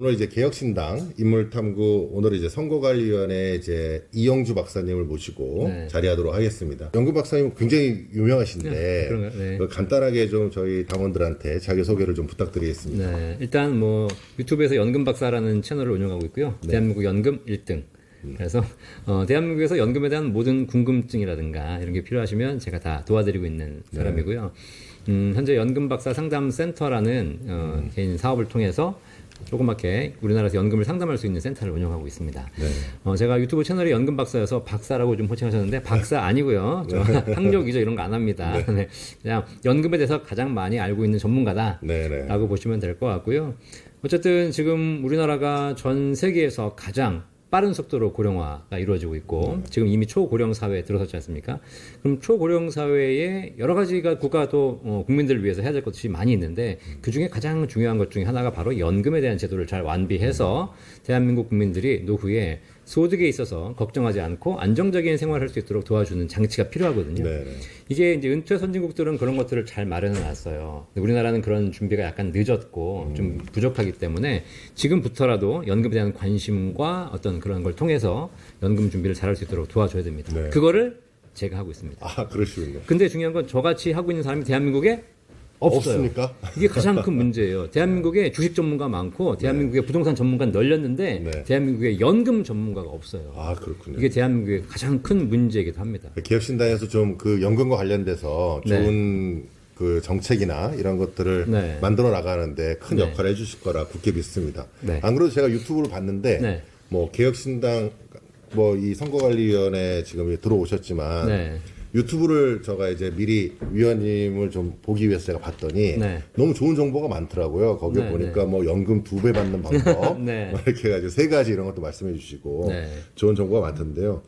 오늘 이제 개혁신당 인물탐구 오늘 이제 선거관리위원회 이제 이영주 박사님을 모시고 네. 자리하도록 하겠습니다. 연금 박사님 굉장히 유명하신데 그런가요? 네. 간단하게 좀 저희 당원들한테 자기 소개를 좀 부탁드리겠습니다. 네, 일단 뭐 유튜브에서 연금 박사라는 채널을 운영하고 있고요. 네. 대한민국 연금 1등. 그래서 대한민국에서 연금에 대한 모든 궁금증이라든가 이런 게 필요하시면 제가 다 도와드리고 있는 사람이고요. 현재 연금 박사 상담 센터라는 개인 사업을 통해서 조그맣게 우리나라에서 연금을 상담할 수 있는 센터를 운영하고 있습니다. 네. 제가 유튜브 채널이 연금 박사여서 박사라고 좀 호칭하셨는데 박사 아니고요. 저 학력이죠 이런 거 안 합니다. 네. 그냥 연금에 대해서 가장 많이 알고 있는 전문가다라고 네네. 보시면 될 것 같고요. 어쨌든 지금 우리나라가 전 세계에서 가장 빠른 속도로 고령화가 이루어지고 있고 지금 이미 초고령 사회에 들어섰지 않습니까? 그럼 초고령 사회에 여러 가지가 국가도 국민들을 위해서 해야 될 것이 많이 있는데 그중에 가장 중요한 것 중에 하나가 바로 연금에 대한 제도를 잘 완비해서 대한민국 국민들이 노후에 소득에 있어서 걱정하지 않고 안정적인 생활을 할 수 있도록 도와주는 장치가 필요하거든요. 네네. 이게 이제 은퇴 선진국들은 그런 것들을 잘 마련해 놨어요. 우리나라는 그런 준비가 약간 늦었고 좀 부족하기 때문에 지금부터라도 연금에 대한 관심과 어떤 그런 걸 통해서 연금 준비를 잘할 수 있도록 도와줘야 됩니다. 네. 그거를 제가 하고 있습니다. 아, 그러시군요. 근데 중요한 건 저같이 하고 있는 사람이 대한민국에 없어요. 없습니까? 이게 가장 큰 문제예요. 대한민국에 주식 전문가 많고 대한민국에 부동산 전문가 널렸는데 네. 대한민국에 연금 전문가가 없어요. 아, 그렇군요. 이게 대한민국의 가장 큰 문제이기도 합니다. 개혁신당에서 좀 그 연금과 관련돼서 좋은 그 정책이나 이런 것들을 네. 만들어 나가는데 큰 네. 역할을 해주실 거라 굳게 믿습니다. 네. 안 그래도 제가 유튜브를 봤는데 네. 뭐 개혁신당 뭐 이 선거관리위원회 지금 들어오셨지만 네. 유튜브를 제가 이제 미리 위원님을 좀 보기 위해서 제가 봤더니 네. 너무 좋은 정보가 많더라고요. 거기에 네, 보니까 뭐 연금 2배 받는 방법 네. 뭐 이렇게 해가지고 3가지 이런 것도 말씀해 주시고 네. 좋은 정보가 많던데요.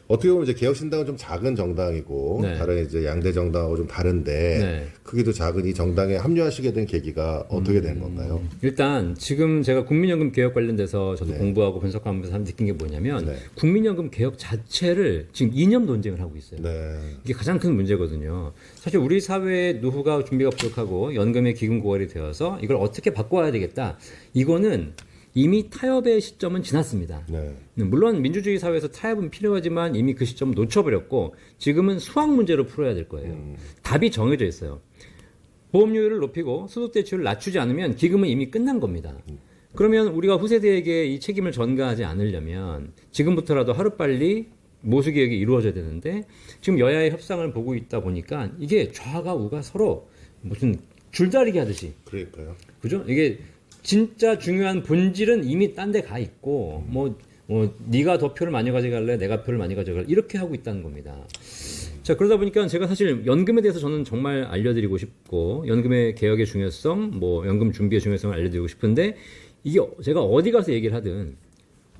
어떻게 보면 이제 개혁신당은 좀 작은 정당이고 네. 다른 이제 양대 정당하고 좀 다른데 네. 크기도 작은 이 정당에 합류하시게 된 계기가 어떻게 된 건가요? 일단 지금 제가 국민연금 개혁 관련돼서 저도 공부하고 분석하면서 느낀 게 뭐냐면 네. 국민연금 개혁 자체를 지금 이념 논쟁을 하고 있어요. 네. 이게 가장 큰 문제거든요. 사실 우리 사회의 노후가 준비가 부족하고 연금의 기금 고갈이 되어서 이걸 어떻게 바꿔야 되겠다. 이거는 이미 타협의 시점은 지났습니다. 네. 물론 민주주의 사회에서 타협은 필요하지만 이미 그 시점을 놓쳐버렸고 지금은 수학 문제로 풀어야 될 거예요. 답이 정해져 있어요. 보험료율을 높이고 소득대출을 낮추지 않으면 기금은 이미 끝난 겁니다. 그러면 우리가 후세대에게 이 책임을 전가하지 않으려면 지금부터라도 하루빨리 모수개혁이 이루어져야 되는데 지금 여야의 협상을 보고 있다 보니까 이게 좌가 우가 서로 무슨 줄다리기 하듯이 그러니까요. 그죠? 이게 진짜 중요한 본질은 이미 딴 데 가 있고 네가 더 표를 많이 가져갈래 내가 표를 많이 가져갈래 이렇게 하고 있다는 겁니다. 자, 그러다 보니까 제가 사실 연금에 대해서 저는 정말 알려드리고 싶고 연금의 개혁의 중요성 뭐 연금 준비의 중요성을 알려드리고 싶은데 이게 제가 어디 가서 얘기를 하든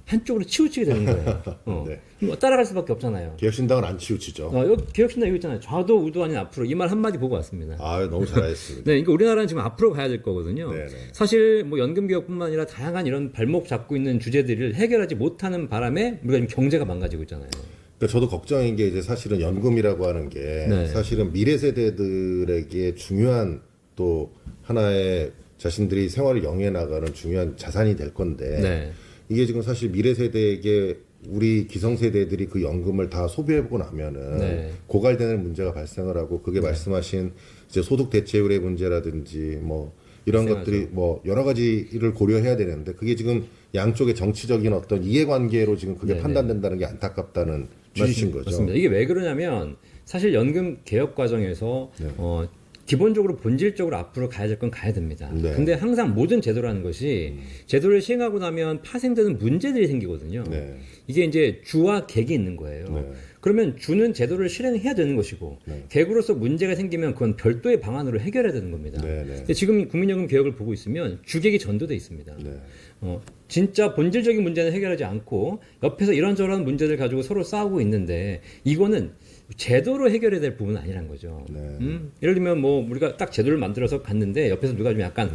한쪽으로 치우치게 되는 거예요. 네. 뭐 따라갈 수밖에 없잖아요. 개혁신당은 안 치우치죠. 여기 개혁신당 이거 있잖아요. 좌도 우도 아닌 앞으로 이 말 한마디 보고 왔습니다. 아, 너무 잘하셨습니다. 네, 그러니까 우리나라는 지금 앞으로 가야 될 거거든요. 네네. 사실 뭐 연금 개혁뿐만 아니라 다양한 이런 발목 잡고 있는 주제들을 해결하지 못하는 바람에 우리가 지금 경제가 망가지고 있잖아요. 그러니까 저도 걱정인 게 이제 사실은 연금이라고 하는 게 네. 사실은 미래 세대들에게 중요한 또 하나의 자신들이 생활을 영위해 나가는 중요한 자산이 될 건데 네. 이게 지금 사실 미래 세대에게 우리 기성 세대들이 그 연금을 다 소비해보고 나면은 네. 고갈되는 문제가 발생을 하고 그게 말씀하신 이제 소득 대체율의 문제라든지 뭐 이런 발생하죠. 것들이 뭐 여러 가지를 고려해야 되는데 그게 지금 양쪽의 정치적인 어떤 이해관계로 지금 그게 네네. 판단된다는 게 안타깝다는 취지신 거죠. 맞습니다. 이게 왜 그러냐면 사실 연금 개혁 과정에서 기본적으로 본질적으로 앞으로 가야 될 건 가야 됩니다. 네. 근데 항상 모든 제도라는 것이 제도를 시행하고 나면 파생되는 문제들이 생기거든요. 네. 이게 이제 주와 객이 있는 거예요. 네. 그러면 주는 제도를 실행해야 되는 것이고 객으로서 문제가 생기면 그건 별도의 방안으로 해결해야 되는 겁니다. 네, 네. 근데 지금 국민연금 개혁을 보고 있으면 주객이 전도돼 있습니다. 네. 진짜 본질적인 문제는 해결하지 않고 옆에서 이런저런 문제를 가지고 서로 싸우고 있는데 이거는 제도로 해결해야 될 부분은 아니란 거죠. 네. 예를 들면 뭐 우리가 딱 제도를 만들어서 갔는데 옆에서 누가 좀 약간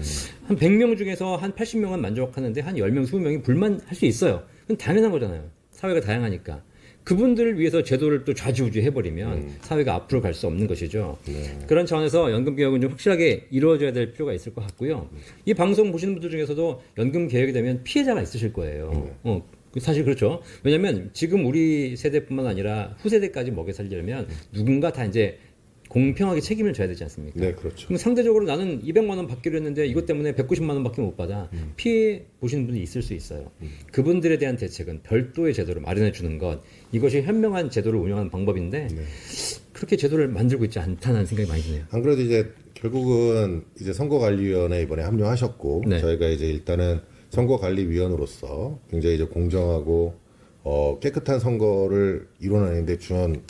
한 100명 중에서 한 80명은 만족하는데 한 10명, 20명이 불만할 수 있어요. 그건 당연한 거잖아요. 사회가 다양하니까. 그분들을 위해서 제도를 또 좌지우지 해버리면 사회가 앞으로 갈 수 없는 것이죠. 그런 차원에서 연금 개혁은 좀 확실하게 이루어져야 될 필요가 있을 것 같고요. 이 방송 보시는 분들 중에서도 연금 개혁이 되면 피해자가 있으실 거예요. 사실 그렇죠. 왜냐하면 지금 우리 세대뿐만 아니라 후세대까지 먹여 살리려면 누군가 다 이제 공평하게 책임을 져야 되지 않습니까? 네, 그렇죠. 그럼 상대적으로 나는 200만 원 받기로 했는데 이것 때문에 190만 원밖에 못 받아. 피해 보시는 분이 있을 수 있어요. 그분들에 대한 대책은 별도의 제도를 마련해 주는 것. 이것이 현명한 제도를 운영하는 방법인데 그렇게 제도를 만들고 있지 않다는 생각이 많이 드네요. 안 그래도 이제 결국은 이제 선거관리위원회 이번에 합류하셨고 네. 저희가 이제 일단은 선거관리위원으로서 굉장히 이제 공정하고 깨끗한 선거를 이뤄내는데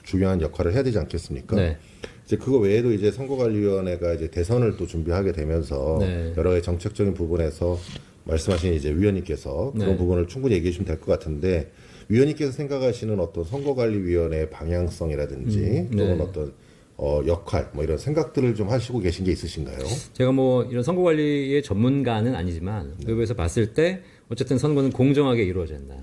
중요한 역할을 해야 되지 않겠습니까? 네. 이제 그거 외에도 이제 선거관리위원회가 이제 대선을 또 준비하게 되면서 네. 여러 가지 정책적인 부분에서 말씀하신 이제 위원님께서 그런 네. 부분을 충분히 얘기해 주시면 될 것 같은데 위원님께서 생각하시는 어떤 선거관리위원회의 방향성이라든지 또는 네. 어떤 역할 뭐 이런 생각들을 좀 하시고 계신 게 있으신가요? 제가 뭐 이런 선거 관리의 전문가는 아니지만 외부에서 봤을 때 어쨌든 선거는 공정하게 이루어져야 된다.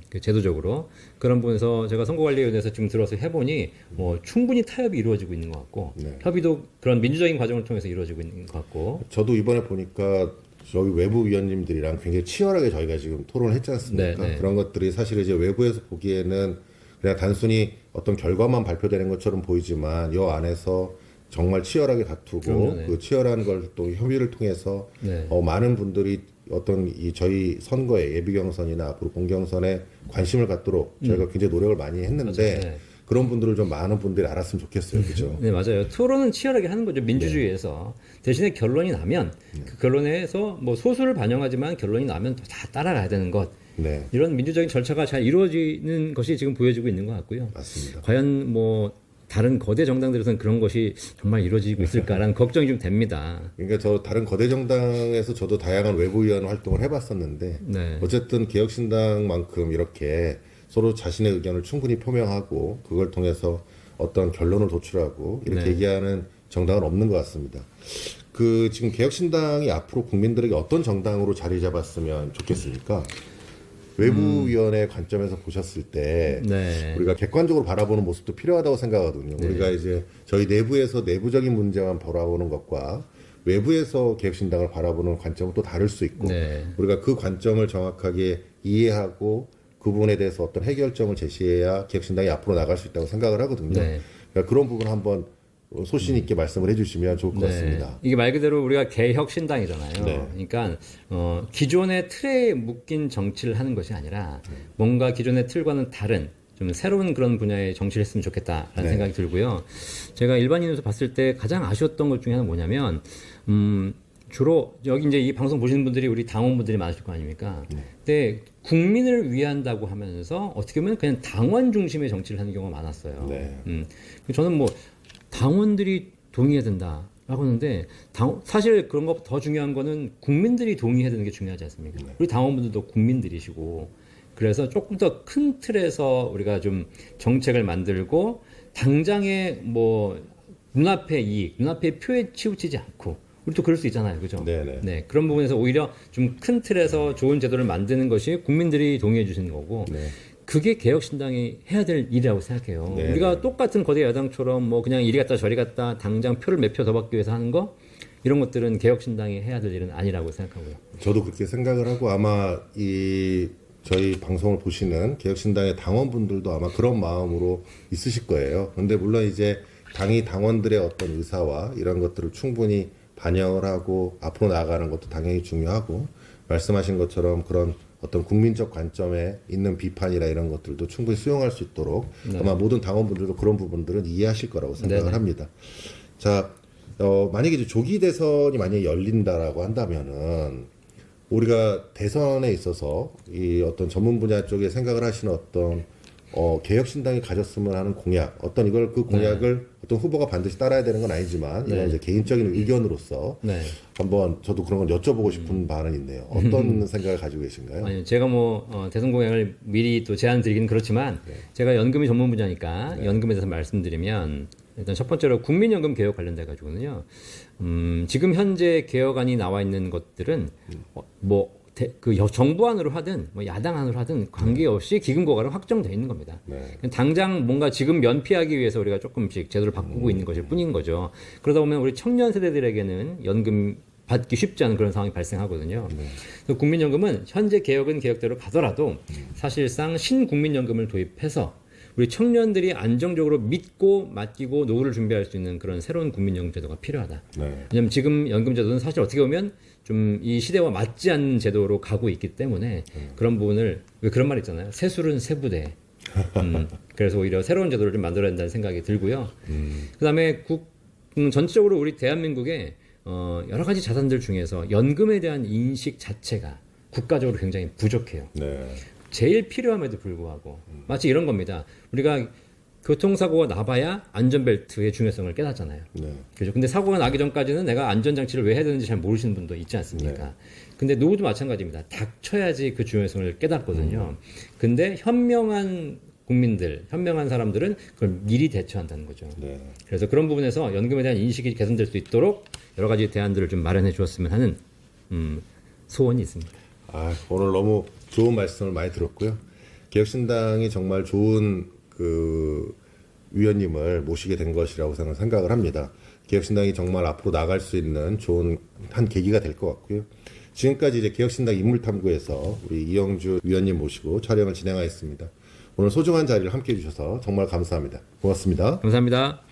그 제도적으로 그런 부분에서 제가 선거관리위원회에서 지금 들어서 해보니 뭐 충분히 타협이 이루어지고 있는 것 같고 협의도 그런 민주적인 과정을 통해서 이루어지고 있는 것 같고 저도 이번에 보니까 저희 외부 위원님들이랑 굉장히 치열하게 저희가 지금 토론을 했지 않습니까? 네, 네. 그런 것들이 사실 이제 외부에서 보기에는 그냥 단순히 어떤 결과만 발표되는 것처럼 보이지만 이 안에서 정말 치열하게 다투고 그럼요, 네. 그 치열한 걸 또 협의를 통해서 네. 많은 분들이 어떤 이 저희 선거에 예비 경선이나 앞으로 본경선에 관심을 갖도록 저희가 굉장히 노력을 많이 했는데 맞아요. 네. 그런 분들을 좀 많은 분들이 알았으면 좋겠어요, 그렇죠? 네, 맞아요. 토론은 치열하게 하는 거죠. 민주주의에서. 대신에 결론이 나면 그 결론에서 뭐 소수를 반영하지만 결론이 나면 또 다 따라가야 되는 것. 네, 이런 민주적인 절차가 잘 이루어지는 것이 지금 보여지고 있는 것 같고요. 맞습니다. 과연 뭐 다른 거대 정당들에서는 그런 것이 정말 이루어지고 있을까라는 걱정이 좀 됩니다. 그러니까 저 다른 거대 정당에서 저도 다양한 외부위원 활동을 해봤었는데 네. 어쨌든 개혁신당만큼 이렇게 서로 자신의 의견을 충분히 표명하고 그걸 통해서 어떤 결론을 도출하고 이렇게 네. 얘기하는 정당은 없는 것 같습니다. 그 지금 개혁신당이 앞으로 국민들에게 어떤 정당으로 자리 잡았으면 좋겠습니까? 외부위원회 관점에서 보셨을 때 네. 우리가 객관적으로 바라보는 모습도 필요하다고 생각하거든요. 우리가 이제 저희 내부에서 내부적인 문제만 바라보는 것과 외부에서 개혁신당을 바라보는 관점은 또 다를 수 있고 네. 우리가 그 관점을 정확하게 이해하고 그 부분에 대해서 어떤 해결점을 제시해야 개혁신당이 앞으로 나갈 수 있다고 생각을 하거든요. 네. 그러니까 그런 부분 한번 소신 있게 말씀을 해주시면 좋을 것 같습니다. 이게 말 그대로 우리가 개혁신당이잖아요. 네. 그러니까 기존의 틀에 묶인 정치를 하는 것이 아니라 뭔가 기존의 틀과는 다른 좀 새로운 그런 분야의 정치를 했으면 좋겠다라는 네. 생각이 들고요. 제가 일반인으로서 봤을 때 가장 아쉬웠던 것 중에 하나는 뭐냐면 주로 여기 이제 이 방송 보시는 분들이 우리 당원분들이 많으실 거 아닙니까? 근데 국민을 위한다고 하면서 어떻게 보면 그냥 당원 중심의 정치를 하는 경우가 많았어요. 네. 저는 뭐 당원들이 동의해야 된다라고 하는데 사실 그런 것보다 더 중요한 거는 국민들이 동의해야 되는 게 중요하지 않습니까? 우리 당원분들도 국민들이시고 그래서 조금 더 큰 틀에서 우리가 좀 정책을 만들고 당장의 뭐 눈앞의 이익, 눈앞의 표에 치우치지 않고 우리도 그럴 수 있잖아요, 그죠? 네네. 네, 그런 부분에서 오히려 좀 큰 틀에서 좋은 제도를 만드는 것이 국민들이 동의해 주시는 거고 네. 그게 개혁신당이 해야 될 일이라고 생각해요. 네. 우리가 똑같은 거대 여당처럼 뭐 그냥 이리 갔다 저리 갔다 당장 표를 몇 표 더 받기 위해서 하는 거 이런 것들은 개혁신당이 해야 될 일은 아니라고 생각하고요. 저도 그렇게 생각을 하고 아마 저희 방송을 보시는 개혁신당의 당원분들도 아마 그런 마음으로 있으실 거예요. 그런데 물론 이제 당이 당원들의 어떤 의사와 이런 것들을 충분히 반영을 하고 앞으로 나아가는 것도 당연히 중요하고 말씀하신 것처럼 그런 어떤 국민적 관점에 있는 비판이나 이런 것들도 충분히 수용할 수 있도록 아마 모든 당원분들도 그런 부분들은 이해하실 거라고 생각을 네네. 합니다. 자, 만약에 이제 조기 대선이 만약에 열린다라고 한다면은 우리가 대선에 있어서 이 어떤 전문 분야 쪽에 생각을 하시는 어떤 개혁신당이 가졌으면 하는 공약, 어떤 이걸 그 공약을 어떤 후보가 반드시 따라야 되는 건 아니지만 이건 이제 개인적인 의견으로서 네. 한번 저도 그런 걸 여쭤보고 싶은 바는 있네요. 어떤 생각을 가지고 계신가요? 아니, 제가 뭐 대선 공약을 미리 또 제안 드리기는 그렇지만 제가 연금이 전문 분야니까 연금에 대해서 말씀드리면 일단 첫 번째로 국민연금 개혁 관련돼 가지고는요. 지금 현재 개혁안이 나와 있는 것들은 뭐 정부안으로 하든 뭐 야당안으로 하든 관계없이 기금고갈은 확정돼 있는 겁니다. 네. 당장 뭔가 지금 면피하기 위해서 우리가 조금씩 제도를 바꾸고 있는 것일 뿐인 거죠. 그러다 보면 우리 청년 세대들에게는 연금 받기 쉽지 않은 그런 상황이 발생하거든요. 그래서 국민연금은 현재 개혁은 개혁대로 가더라도 사실상 신국민연금을 도입해서 우리 청년들이 안정적으로 믿고 맡기고 노후를 준비할 수 있는 그런 새로운 국민연금 제도가 필요하다. 네. 왜냐하면 지금 연금 제도는 사실 어떻게 보면 좀 이 시대와 맞지 않는 제도로 가고 있기 때문에 그런 부분을 왜 그런 말 있잖아요. 새술은 새부대. 그래서 오히려 새로운 제도를 좀 만들어야 된다는 생각이 들고요. 그다음에 전체적으로 우리 대한민국의 여러 가지 자산들 중에서 연금에 대한 인식 자체가 국가적으로 굉장히 부족해요. 네. 제일 필요함에도 불구하고 마치 이런 겁니다. 우리가 교통사고가 나봐야 안전벨트의 중요성을 깨닫잖아요. 네. 그죠? 근데 사고가 나기 전까지는 내가 안전장치를 왜 해야 되는지 잘 모르시는 분도 있지 않습니까? 근데 노후도 마찬가지입니다. 닥쳐야지 그 중요성을 깨닫거든요. 근데 현명한 국민들, 현명한 사람들은 그걸 미리 대처한다는 거죠. 네. 그래서 그런 부분에서 연금에 대한 인식이 개선될 수 있도록 여러 가지 대안들을 좀 마련해 주었으면 하는 소원이 있습니다. 오늘 너무 좋은 말씀을 많이 들었고요. 개혁신당이 정말 좋은 위원님을 모시게 된 것이라고 저는 생각을 합니다. 개혁신당이 정말 앞으로 나갈 수 있는 좋은 한 계기가 될 것 같고요. 지금까지 이제 개혁신당 인물탐구에서 우리 이영주 위원님 모시고 촬영을 진행하였습니다. 오늘 소중한 자리를 함께 해주셔서 정말 감사합니다. 고맙습니다. 감사합니다.